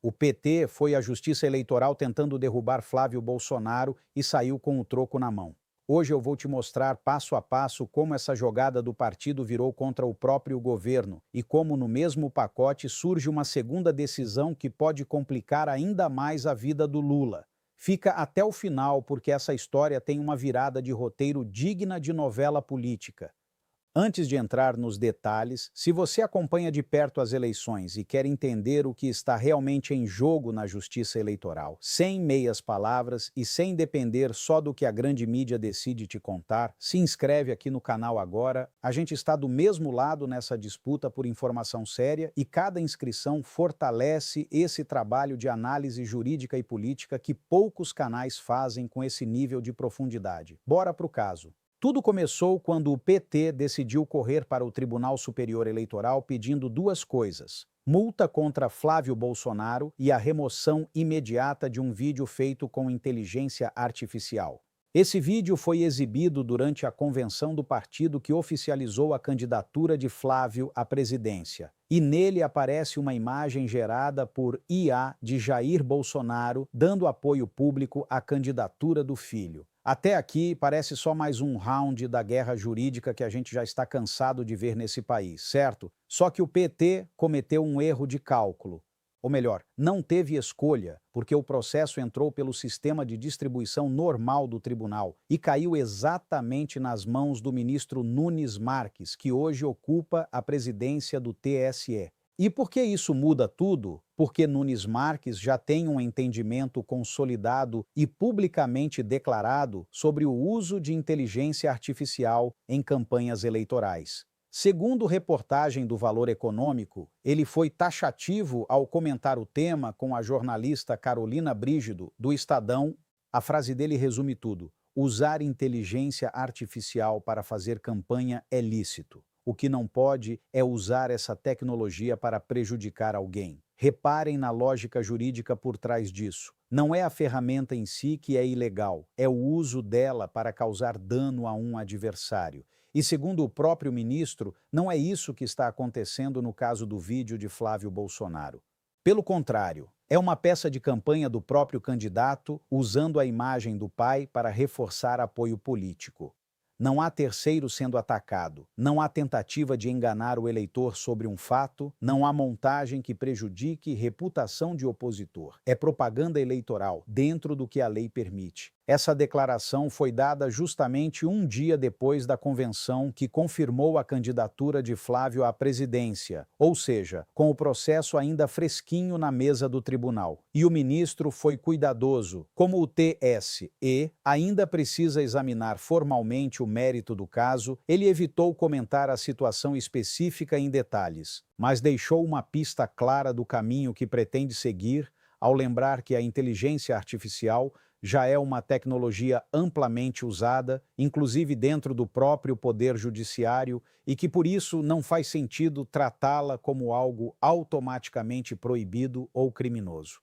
O PT foi à Justiça Eleitoral tentando derrubar Flávio Bolsonaro e saiu com o troco na mão. Hoje eu vou te mostrar passo a passo como essa jogada do partido virou contra o próprio governo e como no mesmo pacote surge uma segunda decisão que pode complicar ainda mais a vida do Lula. Fica até o final porque essa história tem uma virada de roteiro digna de novela política. Antes de entrar nos detalhes, se você acompanha de perto as eleições e quer entender o que está realmente em jogo na justiça eleitoral, sem meias palavras e sem depender só do que a grande mídia decide te contar, se inscreve aqui no canal agora. A gente está do mesmo lado nessa disputa por informação séria e cada inscrição fortalece esse trabalho de análise jurídica e política que poucos canais fazem com esse nível de profundidade. Bora pro caso. Tudo começou quando o PT decidiu correr para o Tribunal Superior Eleitoral pedindo duas coisas: multa contra Flávio Bolsonaro e a remoção imediata de um vídeo feito com inteligência artificial. Esse vídeo foi exibido durante a convenção do partido que oficializou a candidatura de Flávio à presidência. E nele aparece uma imagem gerada por IA de Jair Bolsonaro dando apoio público à candidatura do filho. Até aqui parece só mais um round da guerra jurídica que a gente já está cansado de ver nesse país, certo? Só que o PT cometeu um erro de cálculo. Ou melhor, não teve escolha, porque o processo entrou pelo sistema de distribuição normal do tribunal e caiu exatamente nas mãos do ministro Nunes Marques, que hoje ocupa a presidência do TSE. E por que isso muda tudo? Porque Nunes Marques já tem um entendimento consolidado e publicamente declarado sobre o uso de inteligência artificial em campanhas eleitorais. Segundo reportagem do Valor Econômico, ele foi taxativo ao comentar o tema com a jornalista Carolina Brígido, do Estadão. A frase dele resume tudo: usar inteligência artificial para fazer campanha é lícito. O que não pode é usar essa tecnologia para prejudicar alguém. Reparem na lógica jurídica por trás disso. Não é a ferramenta em si que é ilegal, é o uso dela para causar dano a um adversário. E segundo o próprio ministro, não é isso que está acontecendo no caso do vídeo de Flávio Bolsonaro. Pelo contrário, é uma peça de campanha do próprio candidato usando a imagem do pai para reforçar apoio político. Não há terceiro sendo atacado, não há tentativa de enganar o eleitor sobre um fato, não há montagem que prejudique reputação de opositor. É propaganda eleitoral, dentro do que a lei permite. Essa declaração foi dada justamente um dia depois da convenção que confirmou a candidatura de Flávio à presidência, ou seja, com o processo ainda fresquinho na mesa do tribunal. E o ministro foi cuidadoso. Como o TSE ainda precisa examinar formalmente o mérito do caso, ele evitou comentar a situação específica em detalhes, mas deixou uma pista clara do caminho que pretende seguir ao lembrar que a inteligência artificial já é uma tecnologia amplamente usada, inclusive dentro do próprio poder judiciário, e que por isso não faz sentido tratá-la como algo automaticamente proibido ou criminoso.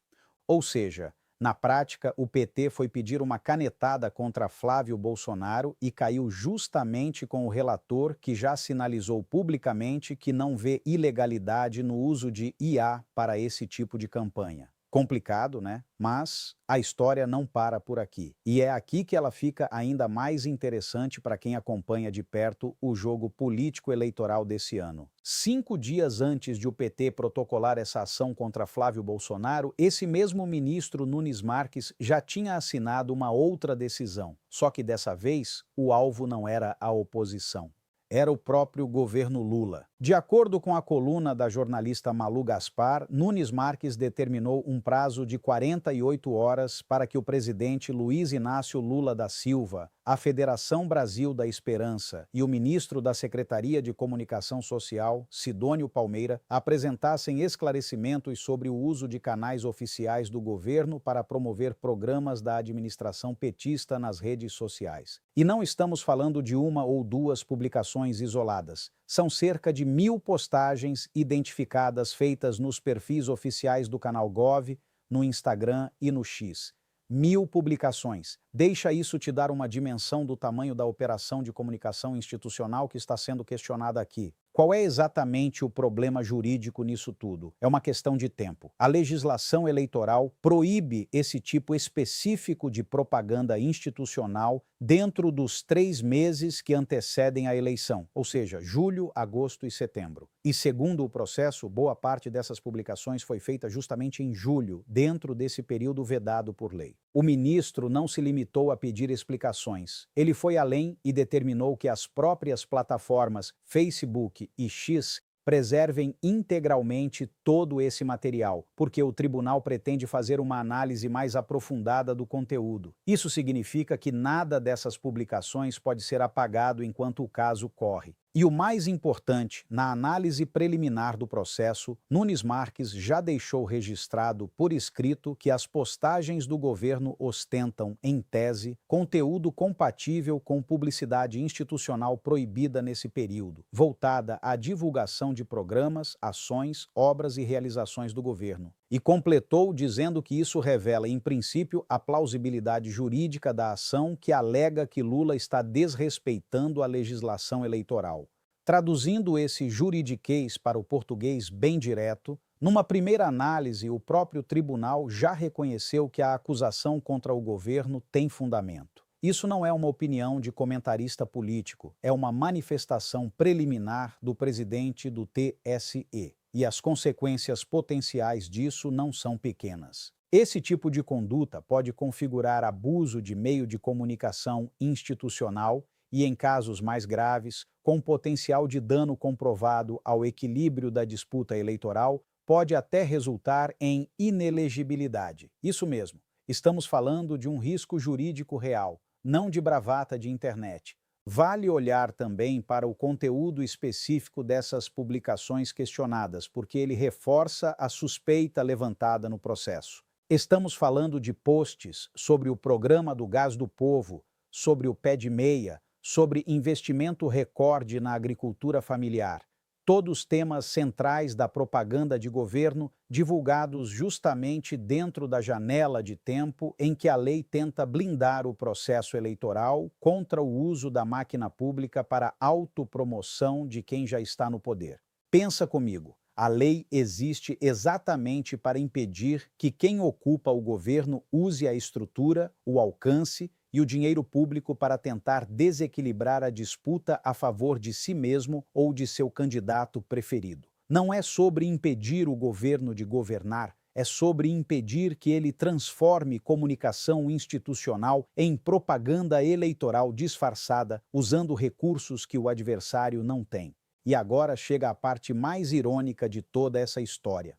Ou seja, na prática, o PT foi pedir uma canetada contra Flávio Bolsonaro e caiu justamente com o relator que já sinalizou publicamente que não vê ilegalidade no uso de IA para esse tipo de campanha. Complicado, né? Mas a história não para por aqui. E é aqui que ela fica ainda mais interessante para quem acompanha de perto o jogo político-eleitoral desse ano. 5 dias antes de o PT protocolar essa ação contra Flávio Bolsonaro, esse mesmo ministro Nunes Marques já tinha assinado uma outra decisão. Só que dessa vez, o alvo não era a oposição. Era o próprio governo Lula. De acordo com a coluna da jornalista Malu Gaspar, Nunes Marques determinou um prazo de 48 horas para que o presidente Luiz Inácio Lula da Silva, a Federação Brasil da Esperança e o ministro da Secretaria de Comunicação Social, Sidônio Palmeira, apresentassem esclarecimentos sobre o uso de canais oficiais do governo para promover programas da administração petista nas redes sociais. E não estamos falando de uma ou duas publicações isoladas. São cerca de 1000 postagens identificadas feitas nos perfis oficiais do canal Gov, no Instagram e no X. 1000 publicações. Deixa isso te dar uma dimensão do tamanho da operação de comunicação institucional que está sendo questionada aqui. Qual é exatamente o problema jurídico nisso tudo? É uma questão de tempo. A legislação eleitoral proíbe esse tipo específico de propaganda institucional dentro dos 3 meses que antecedem a eleição, ou seja, julho, agosto e setembro. E segundo o processo, boa parte dessas publicações foi feita justamente em julho, dentro desse período vedado por lei. O ministro não se limitou a pedir explicações. Ele foi além e determinou que as próprias plataformas Facebook e X preservem integralmente todo esse material, porque o tribunal pretende fazer uma análise mais aprofundada do conteúdo. Isso significa que nada dessas publicações pode ser apagado enquanto o caso corre. E o mais importante, na análise preliminar do processo, Nunes Marques já deixou registrado por escrito que as postagens do governo ostentam, em tese, conteúdo compatível com publicidade institucional proibida nesse período, voltada à divulgação de programas, ações, obras e realizações do governo. E completou dizendo que isso revela, em princípio, a plausibilidade jurídica da ação que alega que Lula está desrespeitando a legislação eleitoral. Traduzindo esse juridiquês para o português bem direto, numa primeira análise, o próprio tribunal já reconheceu que a acusação contra o governo tem fundamento. Isso não é uma opinião de comentarista político, é uma manifestação preliminar do presidente do TSE. E as consequências potenciais disso não são pequenas. Esse tipo de conduta pode configurar abuso de meio de comunicação institucional e, em casos mais graves, com potencial de dano comprovado ao equilíbrio da disputa eleitoral, pode até resultar em inelegibilidade. Isso mesmo, estamos falando de um risco jurídico real, não de bravata de internet. Vale olhar também para o conteúdo específico dessas publicações questionadas, porque ele reforça a suspeita levantada no processo. Estamos falando de posts sobre o programa do Gás do Povo, sobre o pé de meia, sobre investimento recorde na agricultura familiar. Todos temas centrais da propaganda de governo, divulgados justamente dentro da janela de tempo em que a lei tenta blindar o processo eleitoral contra o uso da máquina pública para autopromoção de quem já está no poder. Pensa comigo, a lei existe exatamente para impedir que quem ocupa o governo use a estrutura, o alcance e o dinheiro público para tentar desequilibrar a disputa a favor de si mesmo ou de seu candidato preferido. Não é sobre impedir o governo de governar, é sobre impedir que ele transforme comunicação institucional em propaganda eleitoral disfarçada, usando recursos que o adversário não tem. E agora chega a parte mais irônica de toda essa história.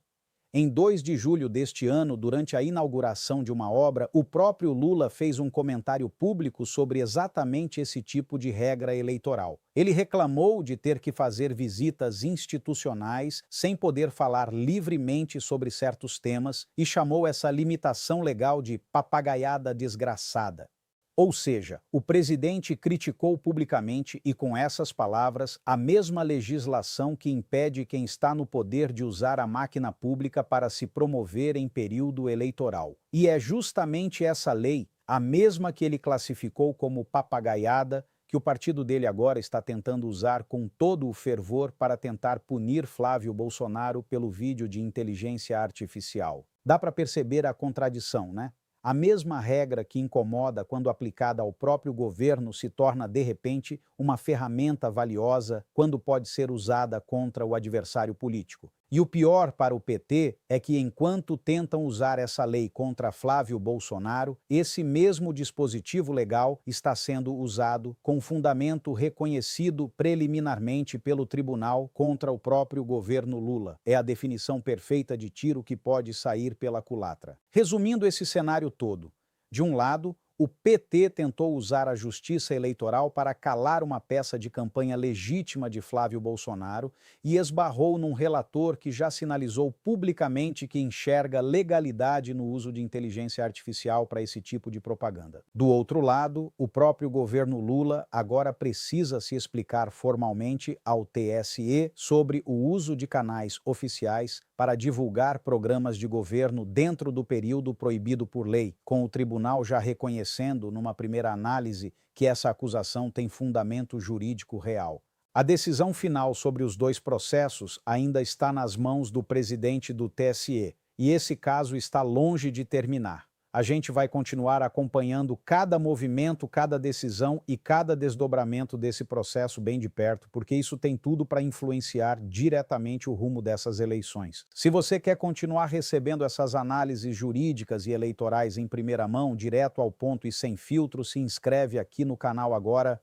Em 2 de julho deste ano, durante a inauguração de uma obra, o próprio Lula fez um comentário público sobre exatamente esse tipo de regra eleitoral. Ele reclamou de ter que fazer visitas institucionais sem poder falar livremente sobre certos temas e chamou essa limitação legal de papagaiada desgraçada. Ou seja, o presidente criticou publicamente e com essas palavras a mesma legislação que impede quem está no poder de usar a máquina pública para se promover em período eleitoral. E é justamente essa lei, a mesma que ele classificou como papagaiada, que o partido dele agora está tentando usar com todo o fervor para tentar punir Flávio Bolsonaro pelo vídeo de inteligência artificial. Dá para perceber a contradição, né? A mesma regra que incomoda quando aplicada ao próprio governo se torna, de repente, uma ferramenta valiosa quando pode ser usada contra o adversário político. E o pior para o PT é que, enquanto tentam usar essa lei contra Flávio Bolsonaro, esse mesmo dispositivo legal está sendo usado com fundamento reconhecido preliminarmente pelo tribunal contra o próprio governo Lula. É a definição perfeita de tiro que pode sair pela culatra. Resumindo esse cenário todo, de um lado, o PT tentou usar a justiça eleitoral para calar uma peça de campanha legítima de Flávio Bolsonaro e esbarrou num relator que já sinalizou publicamente que enxerga legalidade no uso de inteligência artificial para esse tipo de propaganda. Do outro lado, o próprio governo Lula agora precisa se explicar formalmente ao TSE sobre o uso de canais oficiais para divulgar programas de governo dentro do período proibido por lei, com o tribunal já reconhecendo, numa primeira análise, que essa acusação tem fundamento jurídico real. A decisão final sobre os dois processos ainda está nas mãos do presidente do TSE, e esse caso está longe de terminar. A gente vai continuar acompanhando cada movimento, cada decisão e cada desdobramento desse processo bem de perto, porque isso tem tudo para influenciar diretamente o rumo dessas eleições. Se você quer continuar recebendo essas análises jurídicas e eleitorais em primeira mão, direto ao ponto e sem filtro, se inscreve aqui no canal agora